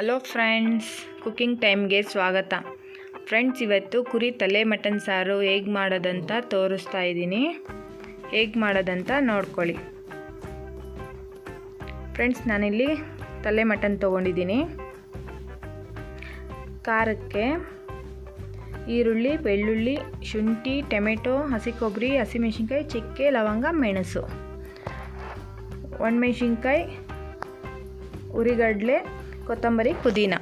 Hello friends, cooking ಟೈಮ್ಗೆ ಸ್ವಾಗತ. Friends, ಇವತ್ತು ಕುರಿ ತಲೆ ಮಟನ್ ಸಾರು ಹೇಗೆ ಮಾಡೋದಂತ ತೋರಿಸ್ತಾ ಇದ್ದೀನಿ. ಹೇಗೆ ಮಾಡೋದಂತ ನೋಡ್ಕೊಳ್ಳಿ. ಫ್ರೆಂಡ್ಸ್, ನಾನಿಲ್ಲಿ ತಲೆ ಮಟನ್ ತೊಗೊಂಡಿದ್ದೀನಿ. ಖಾರಕ್ಕೆ ಈರುಳ್ಳಿ, ಬೆಳ್ಳುಳ್ಳಿ, ಶುಂಠಿ, ಟೊಮೆಟೊ, ಹಸಿ ಕೊಬ್ಬರಿ, ಹಸಿಮೆಣಸಿನ್ಕಾಯಿ, ಚಕ್ಕೆ, ಲವಂಗ, ಮೆಣಸು, ಒಣಮೆಣಸಿನ್ಕಾಯಿ, ಉರಿಗಡಲೆ, ಕೊತ್ತಂಬರಿ, ಪುದೀನ.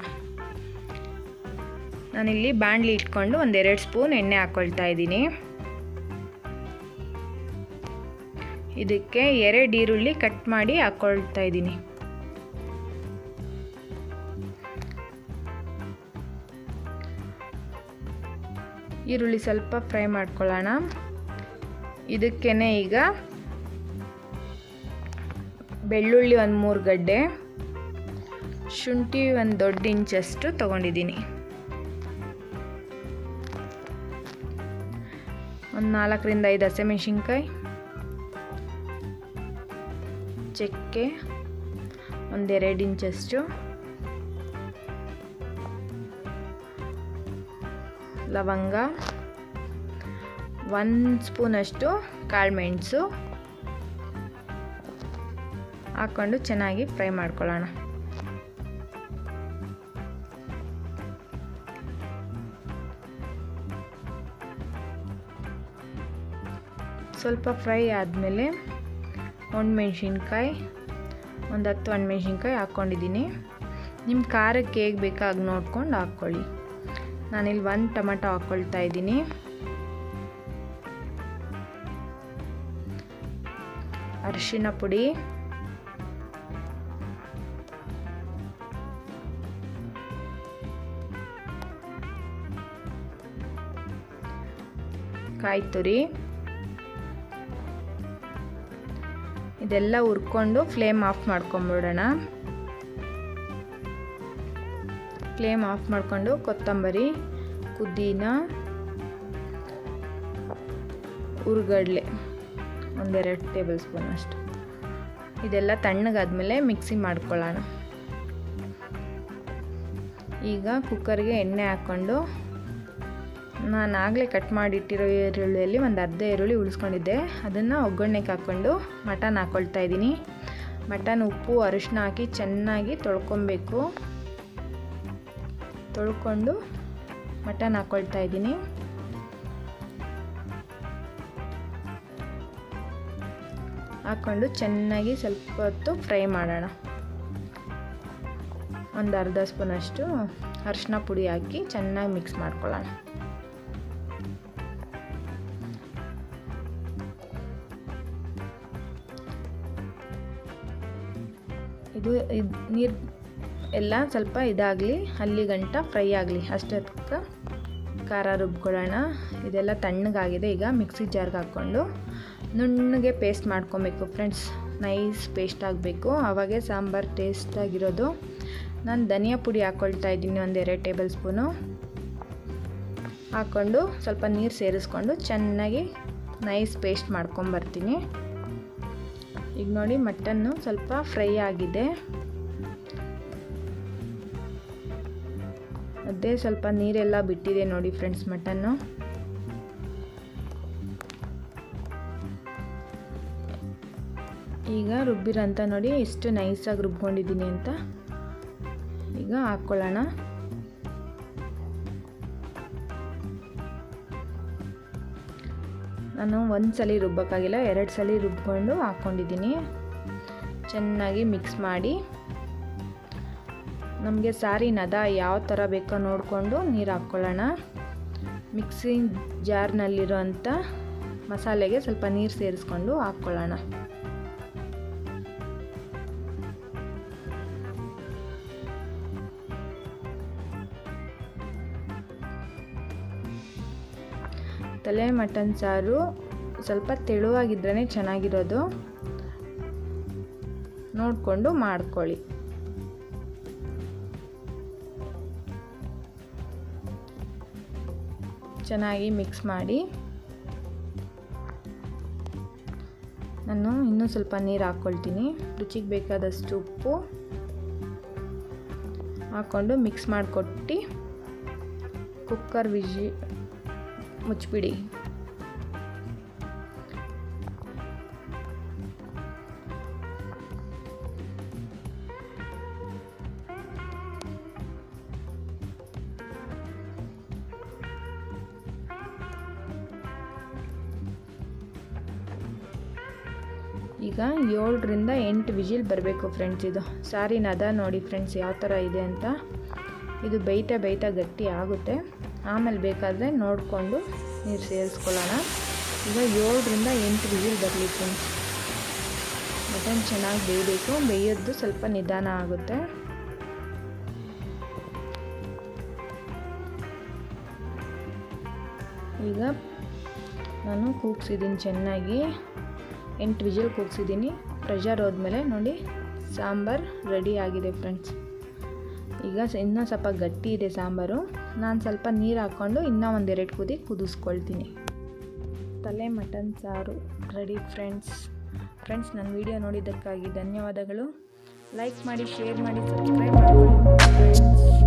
ನಾನಿಲ್ಲಿ ಬಾಣಲಿ ಇಟ್ಕೊಂಡು 1-2 ಸ್ಪೂನ್ ಎಣ್ಣೆ ಹಾಕ್ಕೊಳ್ತಾ ಇದ್ದೀನಿ. ಇದಕ್ಕೆ 2 ಈರುಳ್ಳಿ ಕಟ್ ಮಾಡಿ ಹಾಕ್ಕೊಳ್ತಾ ಇದ್ದೀನಿ. ಈರುಳ್ಳಿ ಸ್ವಲ್ಪ ಫ್ರೈ ಮಾಡ್ಕೊಳ್ಳೋಣ. ಇದಕ್ಕೇನೆ ಈಗ ಬೆಳ್ಳುಳ್ಳಿ 1-3 ಗಡ್ಡೆ, ಶುಂಠಿ 1 ದೊಡ್ಡ ಇಂಚಷ್ಟು ತೊಗೊಂಡಿದ್ದೀನಿ. 4-5 ಹಸಿಮೆಣಸಿನ್ಕಾಯಿ, ಚಕ್ಕೆ 1-2 ಇಂಚಷ್ಟು, ಲವಂಗ 1 ಸ್ಪೂನಷ್ಟು, ಕಾಳುಮೆಣಸು ಹಾಕ್ಕೊಂಡು ಚೆನ್ನಾಗಿ ಫ್ರೈ ಮಾಡ್ಕೊಳ್ಳೋಣ. ಸ್ವಲ್ಪ ಫ್ರೈ ಆದಮೇಲೆ ಒಣಮೆಣಸಿನ್ಕಾಯಿ 10 ಒಣಮೆಣಸಿನ್ಕಾಯಿ ಹಾಕ್ಕೊಂಡಿದ್ದೀನಿ. ನಿಮ್ಮ ಖಾರಕ್ಕೆ ಹೇಗೆ ಬೇಕಾಗಿ ನೋಡ್ಕೊಂಡು ಹಾಕ್ಕೊಳ್ಳಿ. ನಾನಿಲ್ಲಿ 1 ಟೊಮೆಟೊ ಹಾಕ್ಕೊಳ್ತಾ ಇದ್ದೀನಿ. ಅರಿಶಿನ ಪುಡಿ, ಕಾಯಿ ತುರಿ, ಇದೆಲ್ಲ ಹುರ್ಕೊಂಡು ಫ್ಲೇಮ್ ಆಫ್ ಮಾಡ್ಕೊಂಬಿಡೋಣ. ಫ್ಲೇಮ್ ಆಫ್ ಮಾಡಿಕೊಂಡು ಕೊತ್ತಂಬರಿ, ಪುದೀನ, ಉರಿಗಡಲೆ 1-2 ಟೇಬಲ್ ಸ್ಪೂನ್ ಅಷ್ಟು, ಇದೆಲ್ಲ ತಣ್ಣಗಾದ್ಮೇಲೆ ಮಿಕ್ಸಿ ಮಾಡ್ಕೊಳ್ಳೋಣ. ಈಗ ಕುಕ್ಕರ್ಗೆ ಎಣ್ಣೆ ಹಾಕ್ಕೊಂಡು ನಾನು ಆಗಲೇ ಕಟ್ ಮಾಡಿಟ್ಟಿರೋ ಈರುಳ್ಳಿಯಲ್ಲಿ 1/2 ಈರುಳ್ಳಿ ಉಳಿಸ್ಕೊಂಡಿದ್ದೆ. ಅದನ್ನು ಒಗ್ಗರಣೆಗೆ ಹಾಕ್ಕೊಂಡು ಮಟನ್ ಹಾಕ್ಕೊಳ್ತಾ ಇದ್ದೀನಿ. ಮಟನ್ ಉಪ್ಪು ಅರಿಶಿನ ಹಾಕಿ ಚೆನ್ನಾಗಿ ತೊಳ್ಕೊಬೇಕು. ತೊಳ್ಕೊಂಡು ಮಟನ್ ಹಾಕ್ಕೊಳ್ತಾ ಇದ್ದೀನಿ. ಹಾಕ್ಕೊಂಡು ಚೆನ್ನಾಗಿ ಸ್ವಲ್ಪ ಹೊತ್ತು ಫ್ರೈ ಮಾಡೋಣ. 1/2 ಸ್ಪೂನಷ್ಟು ಅರಿಶಿನ ಪುಡಿ ಹಾಕಿ ಚೆನ್ನಾಗಿ ಮಿಕ್ಸ್ ಮಾಡ್ಕೊಳ್ಳೋಣ. ಇದು ನೀರು ಎಲ್ಲ ಸ್ವಲ್ಪ ಇದಾಗಲಿ, ಅಲ್ಲಿ ಗಂಟ ಫ್ರೈ ಆಗಲಿ, ಅಷ್ಟೊತ್ತಿಗೆ ಖಾರ ರುಬ್ಕೊಳ್ಳೋಣ. ಇದೆಲ್ಲ ತಣ್ಣಗಾಗಿದೆ. ಈಗ ಮಿಕ್ಸಿ ಜಾರ್ಗೆ ಹಾಕ್ಕೊಂಡು ನುಣ್ಣಗೆ ಪೇಸ್ಟ್ ಮಾಡ್ಕೊಬೇಕು ಫ್ರೆಂಡ್ಸ್. ನೈಸ್ ಪೇಸ್ಟ್ ಆಗಬೇಕು, ಆವಾಗೇ ಸಾಂಬಾರು ಟೇಸ್ಟಾಗಿರೋದು. ನಾನು ಧನಿಯಾ ಪುಡಿ ಹಾಕ್ಕೊಳ್ತಾ ಇದ್ದೀನಿ 1-2 ಟೇಬಲ್ ಸ್ಪೂನು. ಹಾಕ್ಕೊಂಡು ಸ್ವಲ್ಪ ನೀರು ಸೇರಿಸ್ಕೊಂಡು ಚೆನ್ನಾಗಿ ನೈಸ್ ಪೇಸ್ಟ್ ಮಾಡ್ಕೊಂಬರ್ತೀನಿ. ಈಗ ನೋಡಿ, ಮಟನ್ನು ಸ್ವಲ್ಪ ಫ್ರೈ ಆಗಿದೆ. ಅದೇ ಸ್ವಲ್ಪ ನೀರೆಲ್ಲ ಬಿಟ್ಟಿದೆ ನೋಡಿ ಫ್ರೆಂಡ್ಸ್ ಮಟನ್ನು. ಈಗ ರುಬ್ಬಿರೋಂಥ ನೋಡಿ ಎಷ್ಟು ನೈಸಾಗಿ ರುಬ್ಕೊಂಡಿದ್ದೀನಿ ಅಂತ. ಈಗ ಹಾಕ್ಕೊಳ್ಳೋಣ. ನಾನು 1 ಸಲ ರುಬ್ಬೋಕ್ಕಾಗಿಲ್ಲ, 2 ಸಲ ರುಬ್ಕೊಂಡು ಹಾಕ್ಕೊಂಡಿದ್ದೀನಿ. ಚೆನ್ನಾಗಿ ಮಿಕ್ಸ್ ಮಾಡಿ ನಮಗೆ ಸಾರಿನ ಹದ ಯಾವ ಥರ ಬೇಕೋ ನೋಡಿಕೊಂಡು ನೀರು ಹಾಕ್ಕೊಳ್ಳೋಣ. ಮಿಕ್ಸಿ ಜಾರ್ನಲ್ಲಿರೋಂಥ ಮಸಾಲೆಗೆ ಸ್ವಲ್ಪ ನೀರು ಸೇರಿಸ್ಕೊಂಡು ಹಾಕ್ಕೊಳ್ಳೋಣ. ತಲೆ ಮಟನ್ ಸಾರು ಸ್ವಲ್ಪ ತೆಳುವಾಗಿದ್ರೇ ಚೆನ್ನಾಗಿರೋದು, ನೋಡಿಕೊಂಡು ಮಾಡ್ಕೊಳ್ಳಿ. ಚೆನ್ನಾಗಿ ಮಿಕ್ಸ್ ಮಾಡಿ ನಾನು ಇನ್ನೂ ಸ್ವಲ್ಪ ನೀರು ಹಾಕ್ಕೊಳ್ತೀನಿ. ರುಚಿಗೆ ಬೇಕಾದಷ್ಟು ಉಪ್ಪು ಹಾಕ್ಕೊಂಡು ಮಿಕ್ಸ್ ಮಾಡಿಕೊಟ್ಟು ಕುಕ್ಕರ್ ಮುಚ್ಚಿಬಿಡಿ. ಈಗ 7ರಿಂದ 8 ವಿಜಿಲ್ ಬರಬೇಕು ಫ್ರೆಂಡ್ಸ್. ಇದು ಸಾರಿನ ಅದ ನೋಡಿ ಫ್ರೆಂಡ್ಸ್ ಯಾವ ಥರ ಇದೆ ಅಂತ. ಇದು ಬೇಯ್ತಾ ಗಟ್ಟಿ ಆಗುತ್ತೆ. ಆಮೇಲೆ ಬೇಕಾದರೆ ನೋಡಿಕೊಂಡು ನೀರು ಸೇರಿಸ್ಕೊಳ್ಳೋಣ. ಈಗ 7ರಿಂದ 8 ವಿಜಿಲ್ ಬರಲಿ ಫ್ರೆಂಡ್ಸ್. ಮಟನ್ ಚೆನ್ನಾಗಿ ಬೇಯಬೇಕು. ಬೇಯೋದು ಸ್ವಲ್ಪ ನಿಧಾನ ಆಗುತ್ತೆ. ಈಗ ನಾನು ಕೂಗ್ಸಿದ್ದೀನಿ ಚೆನ್ನಾಗಿ. 8 ವಿಜಿಲ್ ಕೂಗ್ಸಿದ್ದೀನಿ. ಪ್ರೆಷರ್ ಹೋದ್ಮೇಲೆ ನೋಡಿ ಸಾಂಬಾರು ರೆಡಿ ಆಗಿದೆ ಫ್ರೆಂಡ್ಸ್. ಈಗ ಇನ್ನೂ ಸ್ವಲ್ಪ ಗಟ್ಟಿ ಇದೆ ಸಾಂಬಾರು. ನಾನು ಸ್ವಲ್ಪ ನೀರು ಹಾಕ್ಕೊಂಡು ಇನ್ನೂ 1-2 ಕುದಿ ಕುದಿಸ್ಕೊಳ್ತೀನಿ. ತಲೆ ಮಟನ್ ಸಾರು ರೆಡಿ ಫ್ರೆಂಡ್ಸ್. ನನ್ನ ವಿಡಿಯೋ ನೋಡಿದ್ದಕ್ಕಾಗಿ ಧನ್ಯವಾದಗಳು. ಲೈಕ್ ಮಾಡಿ, ಶೇರ್ ಮಾಡಿ, ಸಬ್ಸ್ಕ್ರೈಬ್ ಮಾಡಿ ಫ್ರೆಂಡ್ಸ್.